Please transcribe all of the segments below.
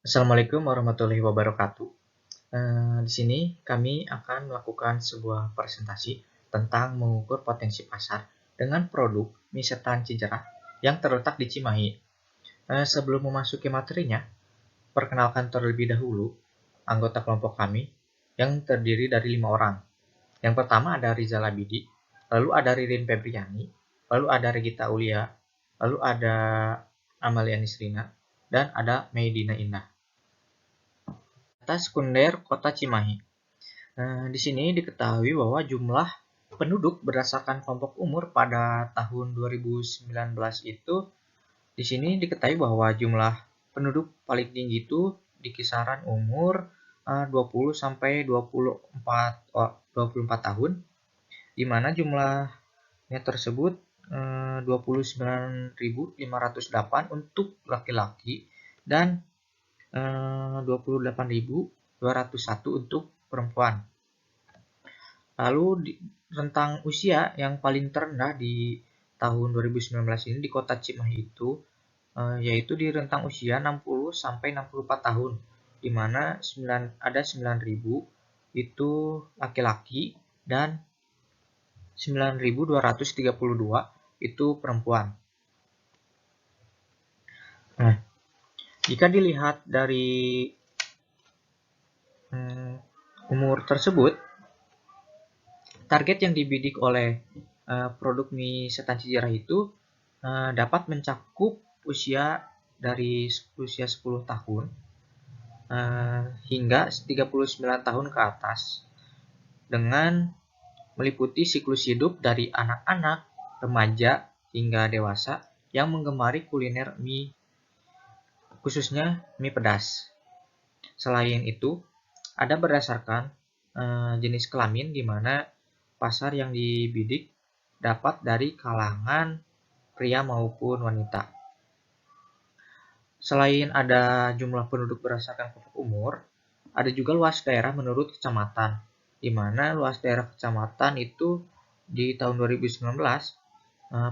Assalamualaikum warahmatullahi wabarakatuh. Di sini kami akan melakukan sebuah presentasi tentang mengukur potensi pasar dengan produk mie setan Cijerah yang terletak di Cimahi. Sebelum memasuki materinya, perkenalkan terlebih dahulu anggota kelompok kami yang terdiri dari 5 orang. Yang pertama ada Rizal Abidi, lalu ada Ririn Febriani, lalu ada Regita Ulia, lalu ada Amalia Nisrina, dan ada Meidina Indah. Data sekunder Kota Cimahi. Di sini diketahui bahwa jumlah penduduk berdasarkan kelompok umur pada tahun 2019 itu di sini diketahui bahwa jumlah penduduk paling tinggi itu di kisaran umur 20 sampai 24 tahun, di mana jumlahnya tersebut 29.508 untuk laki-laki dan 28.201 untuk perempuan. Lalu rentang usia yang paling terendah di tahun 2019 ini di Kota Cimahi itu yaitu di rentang usia 60 sampai 64 tahun, di mana ada 9.000 itu laki-laki dan 9.232 itu perempuan. Nah, jika dilihat dari umur tersebut, target yang dibidik oleh produk mie setan Cijerah itu dapat mencakup usia dari usia 10 tahun hingga 39 tahun ke atas, dengan meliputi siklus hidup dari anak-anak, remaja, hingga dewasa yang menggemari kuliner mie, khususnya mie pedas. Selain itu, ada berdasarkan jenis kelamin, di mana pasar yang dibidik dapat dari kalangan pria maupun wanita. Selain ada jumlah penduduk berdasarkan kelompok umur, ada juga luas daerah menurut kecamatan, di mana luas daerah kecamatan itu di tahun 2019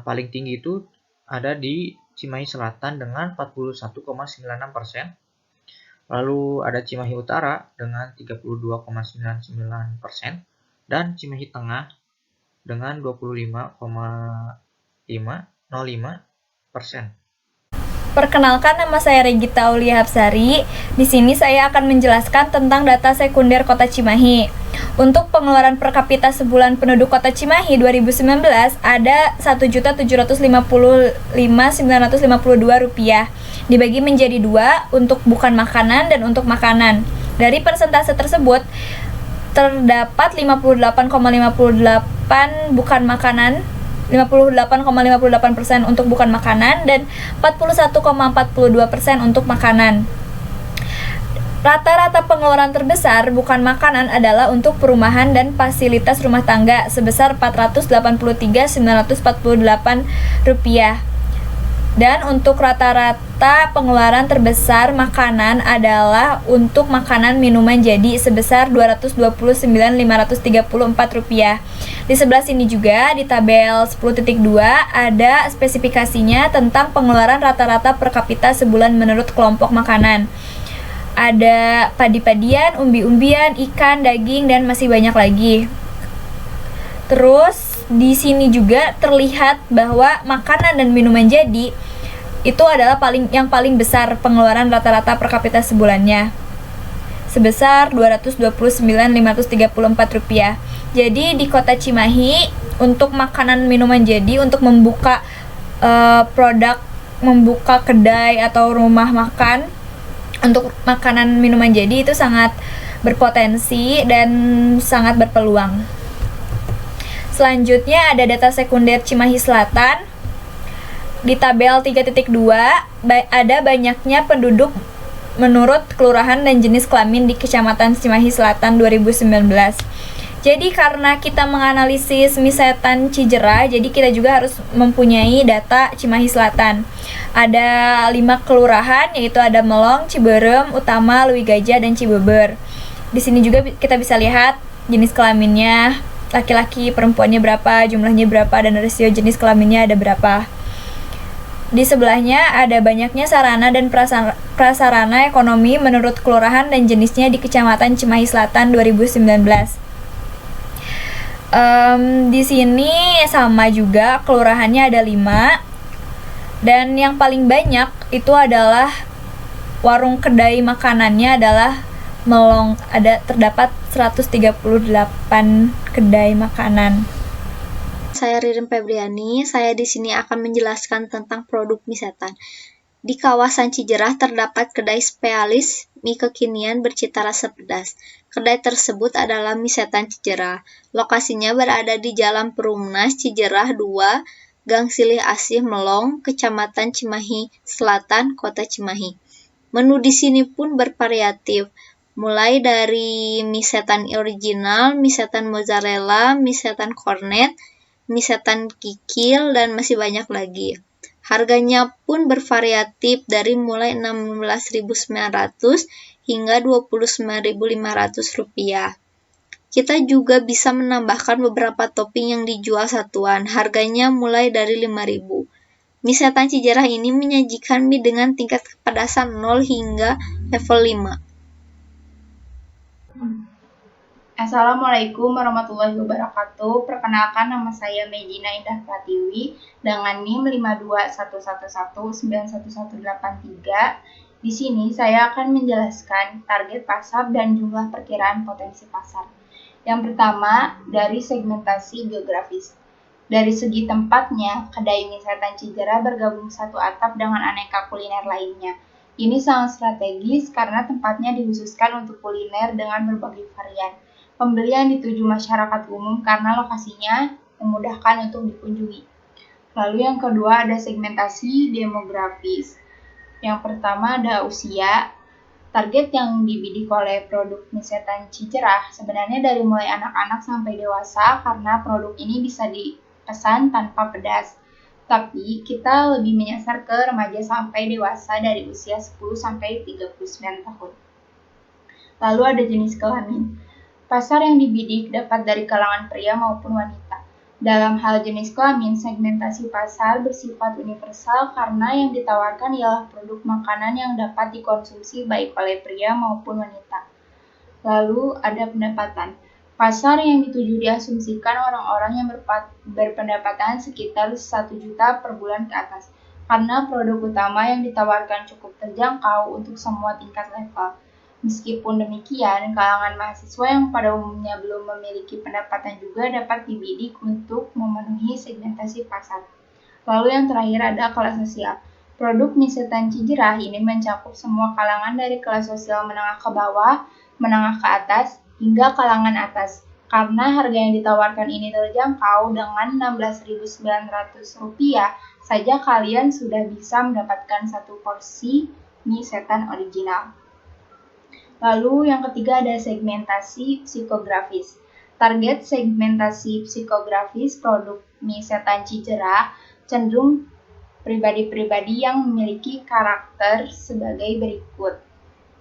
paling tinggi itu ada di Cimahi Selatan dengan 41,96%. Lalu ada Cimahi Utara dengan 32,99% dan Cimahi Tengah dengan 25,505%. Perkenalkan, nama saya Regita Aulia Hapsari. Di sini saya akan menjelaskan tentang data sekunder Kota Cimahi. Untuk pengeluaran per kapita sebulan penduduk Kota Cimahi 2019 ada Rp1.755.952, dibagi menjadi 2 untuk bukan makanan dan untuk makanan. Dari persentase tersebut terdapat 58,58 bukan makanan, 58,58% untuk bukan makanan, dan 41,42% untuk makanan. Rata-rata pengeluaran terbesar bukan makanan adalah untuk perumahan dan fasilitas rumah tangga sebesar Rp483.948. Dan untuk rata-rata pengeluaran terbesar makanan adalah untuk makanan minuman jadi sebesar Rp229.534. Di sebelah sini juga di tabel 10.2 ada spesifikasinya tentang pengeluaran rata-rata per kapita sebulan menurut kelompok makanan. Ada padi-padian, umbi-umbian, ikan, daging, dan masih banyak lagi. Terus di sini juga terlihat bahwa makanan dan minuman jadi itu adalah yang paling besar pengeluaran rata-rata per kapita sebulannya, sebesar Rp229.534. Jadi di Kota Cimahi untuk makanan minuman jadi, untuk membuka membuka kedai atau rumah makan untuk makanan minuman jadi itu sangat berpotensi dan sangat berpeluang. Selanjutnya ada data sekunder Cimahi Selatan. Di tabel 3.2 ada banyaknya penduduk menurut kelurahan dan jenis kelamin di Kecamatan Cimahi Selatan 2019. Jadi karena kita menganalisis mie setan Cijerah, jadi kita juga harus mempunyai data Cimahi Selatan. Ada 5 kelurahan, yaitu ada Melong, Ciberem, Utama, Leuwi Gajah, dan Cibeber. Di sini juga kita bisa lihat jenis kelaminnya, laki-laki, perempuannya berapa, jumlahnya berapa, dan rasio jenis kelaminnya ada berapa. Di sebelahnya ada banyaknya sarana dan prasarana ekonomi menurut kelurahan dan jenisnya di Kecamatan Cimahi Selatan 2019. Di sini sama juga, kelurahannya ada 5, dan yang paling banyak itu adalah warung kedai makanannya adalah Melong. Terdapat 138 kedai makanan. Saya Ririn Febriani. Saya di sini akan menjelaskan tentang produk mie setan. Di kawasan Cijerah terdapat kedai spesialis mie kekinian bercita rasa pedas. Kedai tersebut adalah Mie Setan Cijerah. Lokasinya berada di Jalan Perumnas Cijerah 2, Gang Silih Asih Melong, Kecamatan Cimahi Selatan, Kota Cimahi. Menu di sini pun bervariatif, mulai dari mie setan original, mie setan mozzarella, mie setan kornet, mie setan kikil, dan masih banyak lagi. Harganya pun bervariatif dari mulai 16.900 hingga 29.500 rupiah. Kita juga bisa menambahkan beberapa topping yang dijual satuan, harganya mulai dari 5.000. Mie Setan Cijerah ini menyajikan mie dengan tingkat kepedasan 0 hingga level 5. Assalamualaikum warahmatullahi wabarakatuh. Perkenalkan, nama saya Medina Indah Pratiwi dengan NIM 52111911183. Di sini saya akan menjelaskan target pasar dan jumlah perkiraan potensi pasar. Yang pertama, dari segmentasi geografis. Dari segi tempatnya, kedai mie setan Cijerah bergabung satu atap dengan aneka kuliner lainnya. Ini sangat strategis karena tempatnya dikhususkan untuk kuliner dengan berbagai varian. Pembelian dituju masyarakat umum karena lokasinya memudahkan untuk dikunjungi. Lalu yang kedua ada segmentasi demografis. Yang pertama ada usia. Target yang dibidik oleh produk mie setan Cijerah sebenarnya dari mulai anak-anak sampai dewasa karena produk ini bisa dipesan tanpa pedas. Tapi kita lebih menyasar ke remaja sampai dewasa dari usia 10 sampai 39 tahun. Lalu ada jenis kelamin. Pasar yang dibidik dapat dari kalangan pria maupun wanita. Dalam hal jenis kelamin, segmentasi pasar bersifat universal karena yang ditawarkan ialah produk makanan yang dapat dikonsumsi baik oleh pria maupun wanita. Lalu ada pendapatan. Pasar yang dituju diasumsikan orang-orang yang berpendapatan sekitar 1 juta per bulan ke atas, karena produk utama yang ditawarkan cukup terjangkau untuk semua tingkat level. Meskipun demikian, kalangan mahasiswa yang pada umumnya belum memiliki pendapatan juga dapat dibidik untuk memenuhi segmentasi pasar. Lalu yang terakhir ada kelas sosial. Produk mie setan Cijerah ini mencakup semua kalangan dari kelas sosial menengah ke bawah, menengah ke atas, hingga kalangan atas. Karena harga yang ditawarkan ini terjangkau dengan Rp16.900 saja kalian sudah bisa mendapatkan satu porsi mie setan original. Lalu yang ketiga ada segmentasi psikografis. Target segmentasi psikografis produk mie setan Cijerah cenderung pribadi-pribadi yang memiliki karakter sebagai berikut.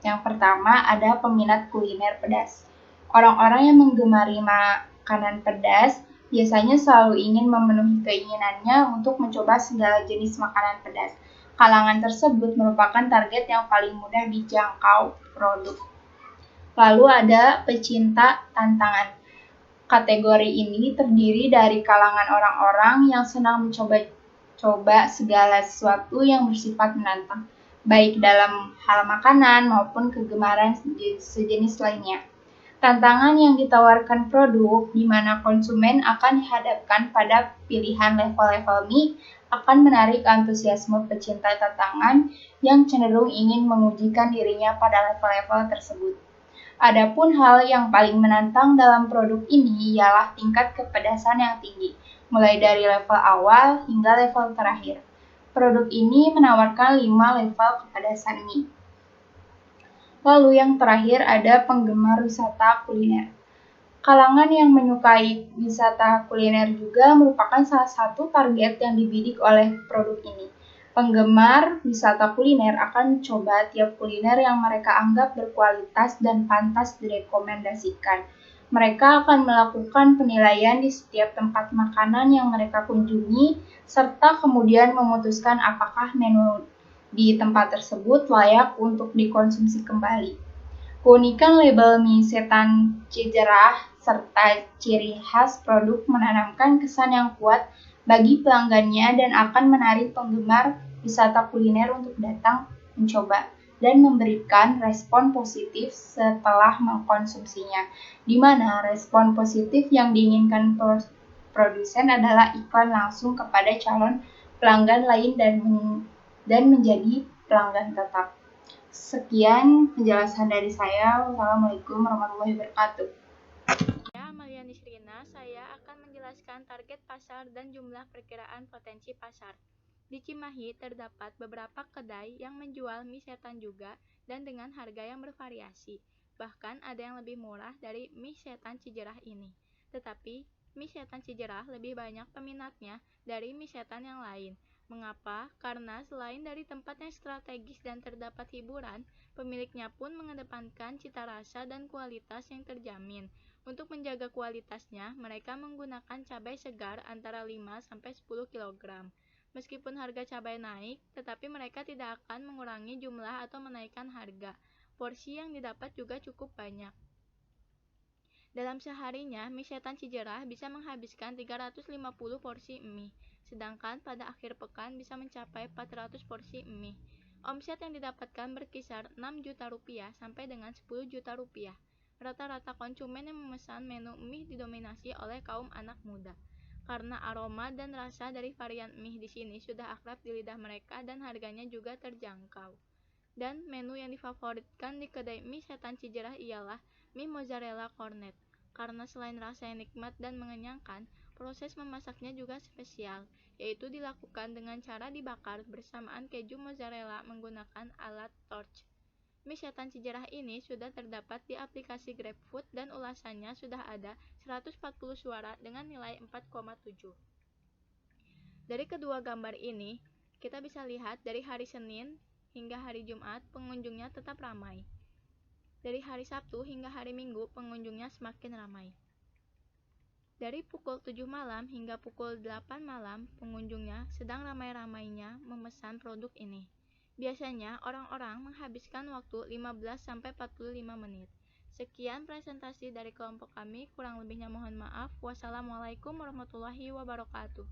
Yang pertama ada peminat kuliner pedas. Orang-orang yang menggemari makanan pedas biasanya selalu ingin memenuhi keinginannya untuk mencoba segala jenis makanan pedas. Kalangan tersebut merupakan target yang paling mudah dijangkau produk. Lalu ada pecinta tantangan. Kategori ini terdiri dari kalangan orang-orang yang senang mencoba segala sesuatu yang bersifat menantang, baik dalam hal makanan maupun kegemaran sejenis lainnya. Tantangan yang ditawarkan produk di mana konsumen akan dihadapkan pada pilihan level-level mie akan menarik antusiasme pecinta tantangan yang cenderung ingin mengujikan dirinya pada level-level tersebut. Adapun hal yang paling menantang dalam produk ini ialah tingkat kepedasan yang tinggi, mulai dari level awal hingga level terakhir. Produk ini menawarkan 5 level kepedasan mie. Lalu yang terakhir ada penggemar wisata kuliner. Kalangan yang menyukai wisata kuliner juga merupakan salah satu target yang dibidik oleh produk ini. Penggemar wisata kuliner akan mencoba tiap kuliner yang mereka anggap berkualitas dan pantas direkomendasikan. Mereka akan melakukan penilaian di setiap tempat makanan yang mereka kunjungi, serta kemudian memutuskan apakah menu di tempat tersebut layak untuk dikonsumsi kembali. Keunikan label mie setan Cijerah serta ciri khas produk menanamkan kesan yang kuat bagi pelanggannya dan akan menarik penggemar wisata kuliner untuk datang mencoba dan memberikan respon positif setelah mengkonsumsinya, di mana respon positif yang diinginkan produsen adalah iklan langsung kepada calon pelanggan lain dan menjadi pelanggan tetap. Sekian penjelasan dari saya. Wassalamualaikum warahmatullahi wabarakatuh. Saya Amalia Nisrina, saya akan menjelaskan target pasar dan jumlah perkiraan potensi pasar. Di Cimahi terdapat beberapa kedai yang menjual mie setan juga dan dengan harga yang bervariasi. Bahkan ada yang lebih murah dari mie setan Cijerah ini. Tetapi mie setan Cijerah lebih banyak peminatnya dari mie setan yang lain. Mengapa? Karena selain dari tempat yang strategis dan terdapat hiburan, pemiliknya pun mengedepankan cita rasa dan kualitas yang terjamin. Untuk menjaga kualitasnya, mereka menggunakan cabai segar antara 5-10 kg. Meskipun harga cabai naik, tetapi mereka tidak akan mengurangi jumlah atau menaikkan harga. Porsi yang didapat juga cukup banyak. Dalam seharinya, mie setan Cijerah bisa menghabiskan 350 porsi mie, sedangkan pada akhir pekan bisa mencapai 400 porsi mie. Omset yang didapatkan berkisar 6 juta rupiah sampai dengan 10 juta rupiah. Rata-rata konsumen yang memesan menu mie didominasi oleh kaum anak muda. Karena aroma dan rasa dari varian mie di sini sudah akrab di lidah mereka dan harganya juga terjangkau. Dan menu yang difavoritkan di kedai mie setan Cijerah ialah mie mozzarella cornet. Karena selain rasa yang nikmat dan mengenyangkan, proses memasaknya juga spesial, yaitu dilakukan dengan cara dibakar bersamaan keju mozzarella menggunakan alat torch. Mie setan Cijerah ini sudah terdapat di aplikasi GrabFood dan ulasannya sudah ada 140 suara dengan nilai 4,7. Dari kedua gambar ini, kita bisa lihat dari hari Senin hingga hari Jumat pengunjungnya tetap ramai. Dari hari Sabtu hingga hari Minggu pengunjungnya semakin ramai. Dari pukul 7 malam hingga pukul 8 malam pengunjungnya sedang ramai-ramainya memesan produk ini. Biasanya orang-orang menghabiskan waktu 15-45 menit. Sekian presentasi dari kelompok kami, kurang lebihnya mohon maaf. Wassalamualaikum warahmatullahi wabarakatuh.